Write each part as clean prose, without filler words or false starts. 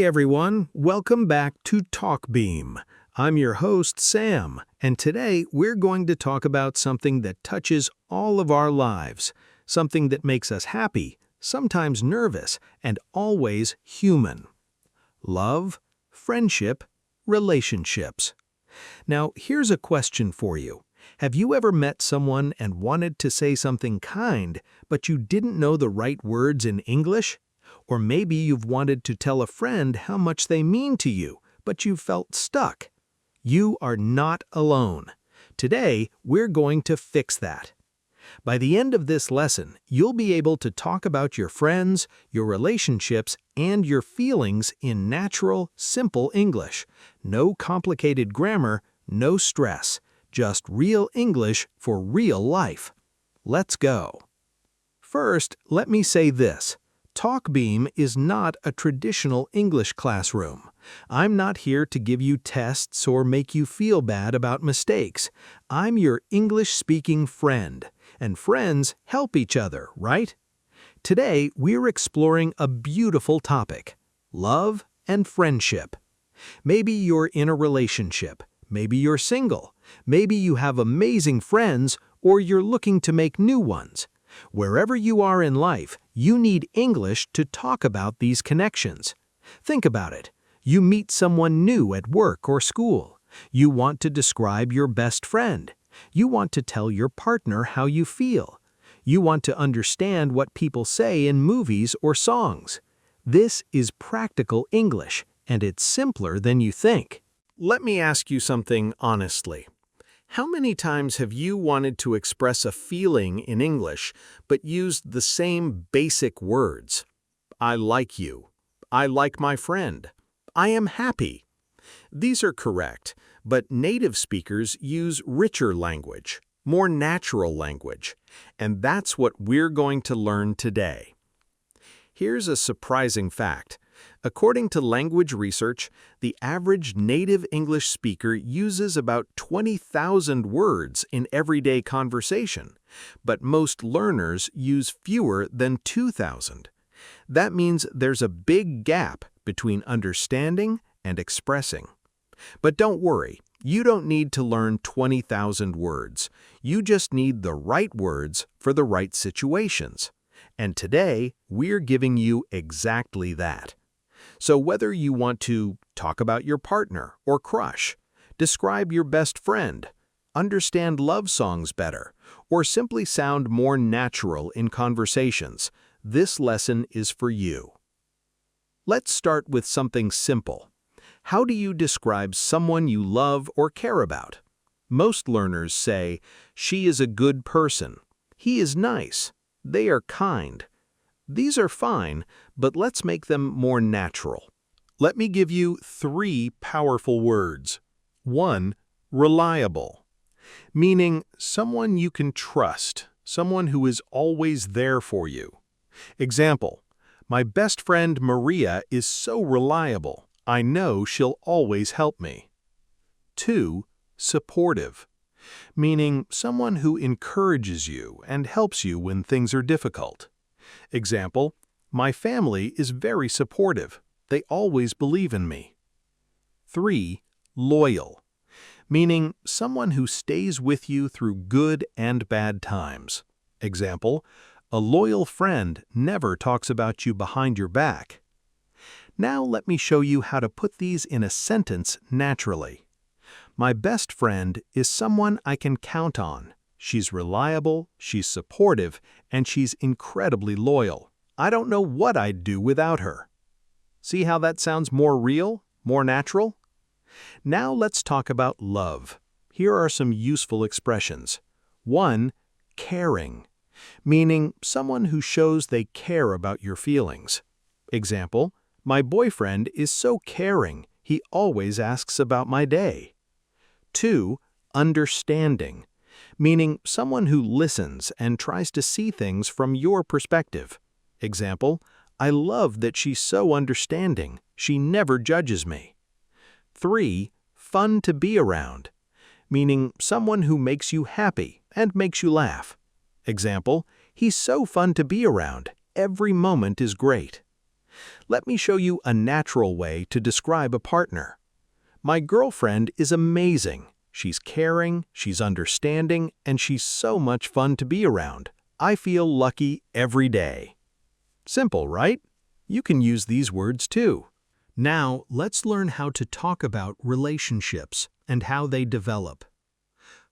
Hey everyone, welcome back to TalkBeam. I'm your host, Sam, and today we're going to talk about something that touches all of our lives, something that makes us happy, sometimes nervous, and always human. Love, friendship, relationships. Now, here's a question for you. Have you ever met someone and wanted to say something kind, but you didn't know the right words in English? Or maybe you've wanted to tell a friend how much they mean to you, but you felt stuck. You are not alone. Today, we're going to fix that. By the end of this lesson, you'll be able to talk about your friends, your relationships, and your feelings in natural, simple English. No complicated grammar, no stress. Just real English for real life. Let's go. First, let me say this. TalkBeam is not a traditional English classroom. I'm not here to give you tests or make you feel bad about mistakes. I'm your English-speaking friend, and friends help each other, right? Today, we're exploring a beautiful topic: love and friendship. Maybe you're in a relationship, maybe you're single, maybe you have amazing friends, or you're looking to make new ones. Wherever you are in life, you need English to talk about these connections. Think about it. You meet someone new at work or school. You want to describe your best friend. You want to tell your partner how you feel. You want to understand what people say in movies or songs. This is practical English, and it's simpler than you think. Let me ask you something honestly. How many times have you wanted to express a feeling in English but used the same basic words? I like you. I like my friend. I am happy. These are correct, but native speakers use richer language, more natural language, and that's what we're going to learn today. Here's a surprising fact. According to language research, the average native English speaker uses about 20,000 words in everyday conversation, but most learners use fewer than 2,000. That means there's a big gap between understanding and expressing. But don't worry, you don't need to learn 20,000 words. You just need the right words for the right situations. And today, we're giving you exactly that. So whether you want to talk about your partner or crush, describe your best friend, understand love songs better, or simply sound more natural in conversations, this lesson is for you. Let's start with something simple. How do you describe someone you love or care about? Most learners say, "She is a good person. He is nice. They are kind." These are fine, but let's make them more natural. Let me give you 3 powerful words. 1. Reliable, meaning someone you can trust, someone who is always there for you. Example, my best friend Maria is so reliable. I know she'll always help me. 2. Supportive, meaning someone who encourages you and helps you when things are difficult. Example, my family is very supportive. They always believe in me. 3. Loyal, meaning someone who stays with you through good and bad times. Example, a loyal friend never talks about you behind your back. Now let me show you how to put these in a sentence naturally. My best friend is someone I can count on. She's reliable, she's supportive, and she's incredibly loyal. I don't know what I'd do without her. See how that sounds more real, more natural? Now let's talk about love. Here are some useful expressions. 1. Caring, meaning someone who shows they care about your feelings. Example, my boyfriend is so caring, he always asks about my day. 2. Understanding, meaning someone who listens and tries to see things from your perspective. Example, I love that she's so understanding. She never judges me. 3. Fun to be around, meaning someone who makes you happy and makes you laugh. Example, he's so fun to be around. Every moment is great. Let me show you a natural way to describe a partner. My girlfriend is amazing. She's caring, she's understanding, and she's so much fun to be around. I feel lucky every day. Simple, right? You can use these words too. Now, let's learn how to talk about relationships and how they develop.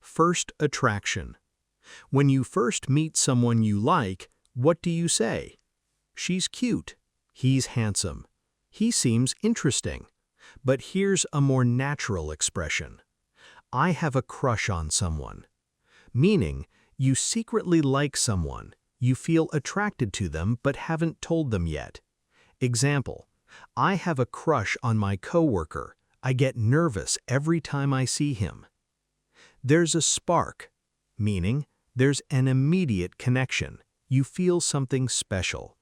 First, attraction. When you first meet someone you like, what do you say? She's cute. He's handsome. He seems interesting. But here's a more natural expression. I have a crush on someone. Meaning, you secretly like someone. You feel attracted to them but haven't told them yet. Example, I have a crush on my coworker. I get nervous every time I see him. There's a spark, meaning there's an immediate connection. You feel something special.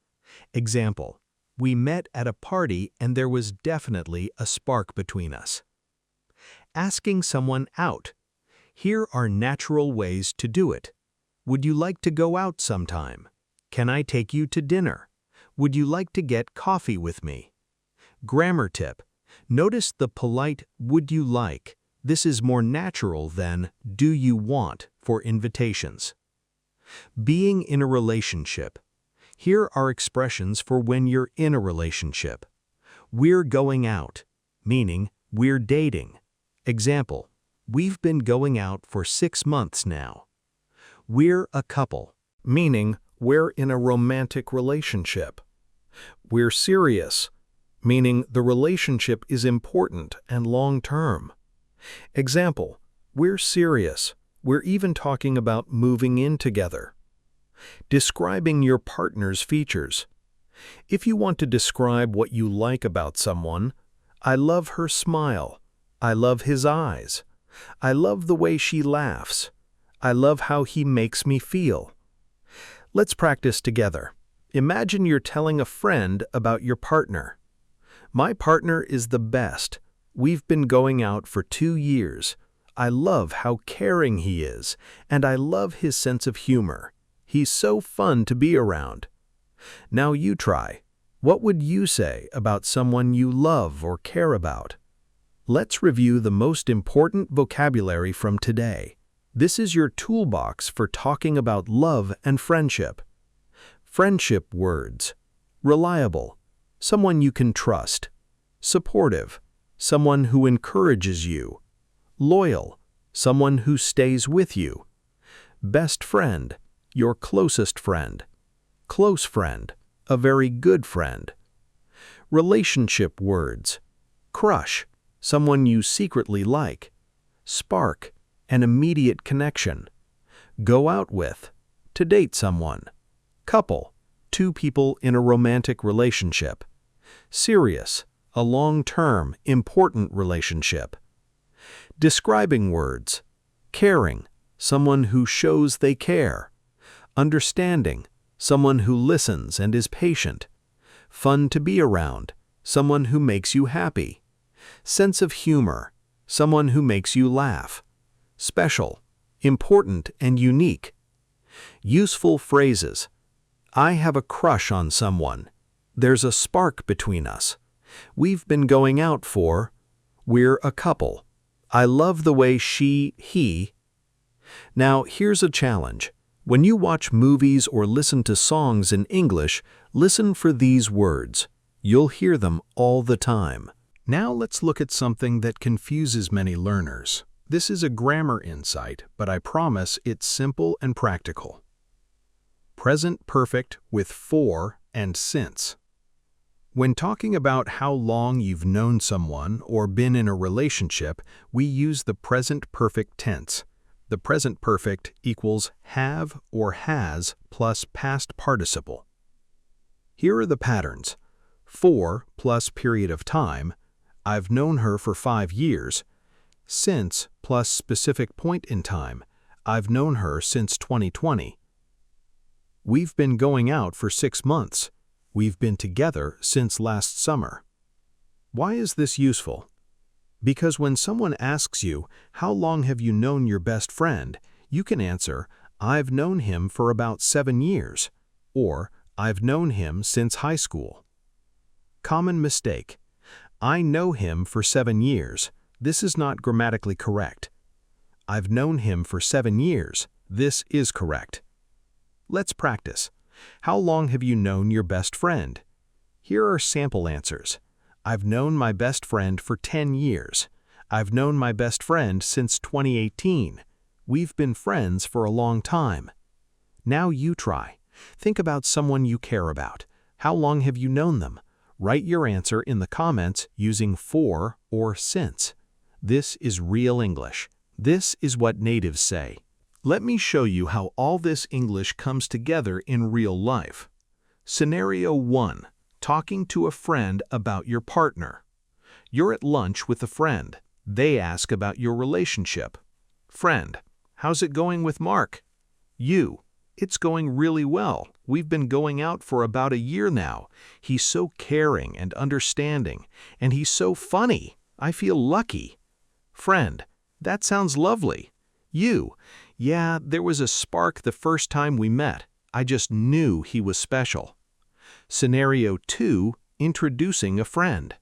Example, we met at a party and there was definitely a spark between us. Asking someone out. Here are natural ways to do it. Would you like to go out sometime? Can I take you to dinner? Would you like to get coffee with me? Grammar tip. Notice the polite would you like. This is more natural than do you want for invitations. Being in a relationship. Here are expressions for when you're in a relationship. We're going out, meaning we're dating. Example, we've been going out for 6 months now. We're a couple, meaning we're in a romantic relationship. We're serious, meaning the relationship is important and long-term. Example, we're serious. We're even talking about moving in together. Describing your partner's features. If you want to describe what you like about someone, I love her smile. I love his eyes. I love the way she laughs. I love how he makes me feel. Let's practice together. Imagine you're telling a friend about your partner. My partner is the best. We've been going out for 2 years. I love how caring he is, and I love his sense of humor. He's so fun to be around. Now you try. What would you say about someone you love or care about? Let's review the most important vocabulary from today. This is your toolbox for talking about love and friendship. Friendship words. Reliable, someone you can trust. Supportive, someone who encourages you. Loyal, someone who stays with you. Best friend, your closest friend. Close friend, a very good friend. Relationship words. Crush, someone you secretly like. Spark, an immediate connection. Go out with, to date someone. Couple, 2 people in a romantic relationship. Serious, a long-term, important relationship. Describing words. Caring, someone who shows they care. Understanding, someone who listens and is patient. Fun to be around, someone who makes you happy. Sense of humor, someone who makes you laugh. Special, important and unique. Useful phrases. I have a crush on someone. There's a spark between us. We've been going out for. We're a couple. I love the way he. Now, here's a challenge. When you watch movies or listen to songs in English, listen for these words. You'll hear them all the time. Now let's look at something that confuses many learners. This is a grammar insight, but I promise it's simple and practical. Present perfect with for and since. When talking about how long you've known someone or been in a relationship, we use the present perfect tense. The present perfect equals have or has plus past participle. Here are the patterns. For plus period of time. I've known her for 5 years. Since plus specific point in time. I've known her since 2020. We've been going out for 6 months. We've been together since last summer. Why is this useful? Because when someone asks you, how long have you known your best friend, you can answer, I've known him for about 7 years, or I've known him since high school. Common mistake. I know him for 7 years. This is not grammatically correct. I've known him for 7 years. This is correct. Let's practice. How long have you known your best friend? Here are sample answers. I've known my best friend for 10 years. I've known my best friend since 2018. We've been friends for a long time. Now you try. Think about someone you care about. How long have you known them? Write your answer in the comments using for or since. This is real English. This is what natives say. Let me show you how all this English comes together in real life. Scenario 1. Talking to a friend about your partner. You're at lunch with a friend. They ask about your relationship. Friend: how's it going with Mark? You: it's going really well. We've been going out for about a year now. He's so caring and understanding, and he's so funny. I feel lucky. Friend: that sounds lovely. You: yeah, there was a spark the first time we met. I just knew he was special. Scenario 2. Introducing a friend.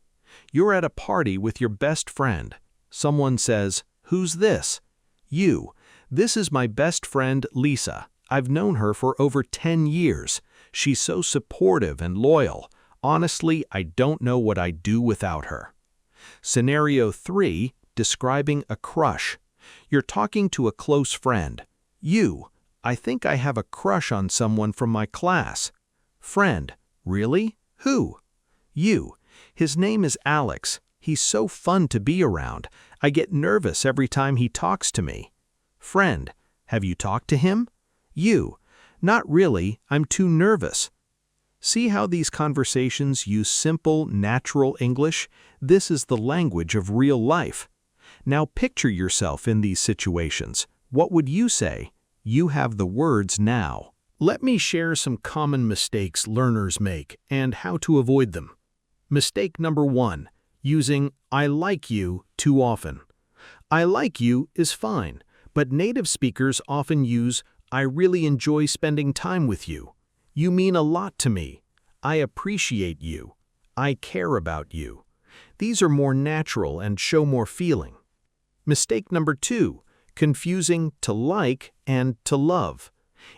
You're at a party with your best friend. Someone says, "Who's this?" You: this is my best friend Lisa. I've known her for over 10 years. She's so supportive and loyal. Honestly, I don't know what I'd do without her. Scenario 3. Describing a crush. You're talking to a close friend. You: I think I have a crush on someone from my class. Friend: really? Who? You: his name is Alex. He's so fun to be around. I get nervous every time he talks to me. Friend: have you talked to him? You: not really, I'm too nervous. See how these conversations use simple, natural English? This is the language of real life. Now picture yourself in these situations. What would you say? You have the words now. Let me share some common mistakes learners make and how to avoid them. Mistake number 1. Using "I like you" too often. I like you is fine, but native speakers often use "I really enjoy spending time with you." You mean a lot to me. I appreciate you. I care about you. These are more natural and show more feeling. Mistake number 2. Confusing to like and to love.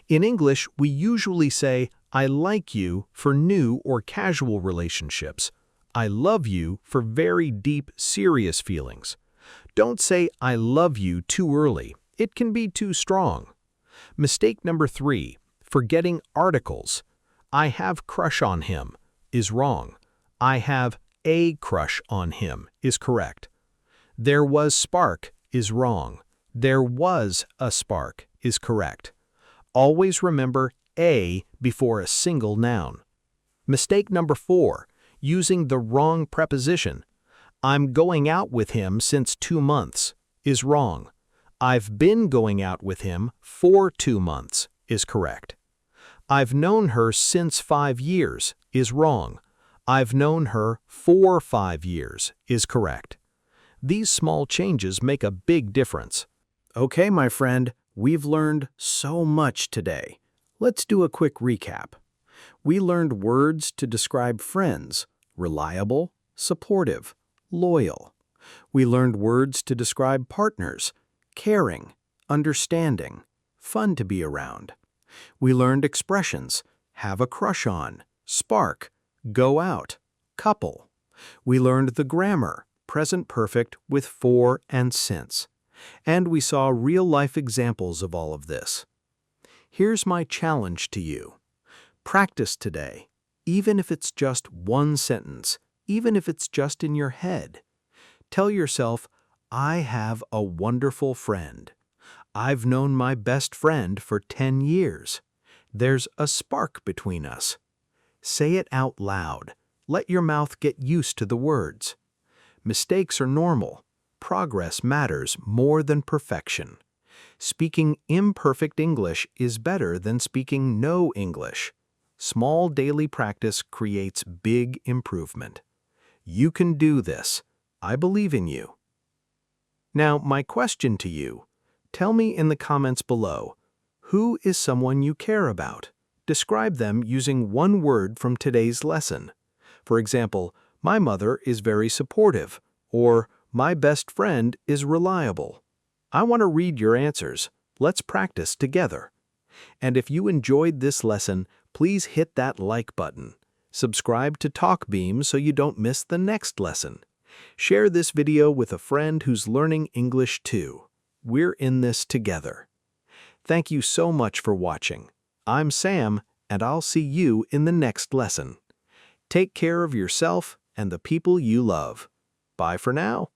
In English, we usually say "I like you" for new or casual relationships. "I love you" for very deep, serious feelings. Don't say "I love you" too early. It can be too strong. Mistake number 3. Forgetting articles. "I have crush on him" is wrong. "I have a crush on him" is correct. "There was spark" is wrong. "There was a spark" is correct. Always remember a before a single noun. Mistake number 4. Using the wrong preposition. "I'm going out with him since 2 months" is wrong. "I've been going out with him for 2 months" is correct. "I've known her since 5 years" is wrong. "I've known her for 5 years" is correct. These small changes make a big difference. Okay, my friend, we've learned so much today. Let's do a quick recap. We learned words to describe friends: reliable, supportive, loyal. We learned words to describe partners: caring, understanding, fun to be around. We learned expressions: have a crush on, spark, go out, couple. We learned the grammar: present perfect with for and since. And we saw real-life examples of all of this. Here's my challenge to you. Practice today, even if it's just one sentence, even if it's just in your head. Tell yourself, "I have a wonderful friend. I've known my best friend for 10 years. There's a spark between us." Say it out loud. Let your mouth get used to the words. Mistakes are normal. Progress matters more than perfection. Speaking imperfect English is better than speaking no English. Small daily practice creates big improvement. You can do this. I believe in you. Now, my question to you. Tell me in the comments below, who is someone you care about? Describe them using one word from today's lesson. For example, my mother is very supportive, or my best friend is reliable. I want to read your answers. Let's practice together. And if you enjoyed this lesson, please hit that like button. Subscribe to TalkBeam so you don't miss the next lesson. Share this video with a friend who's learning English too. We're in this together. Thank you so much for watching. I'm Sam, and I'll see you in the next lesson. Take care of yourself and the people you love. Bye for now.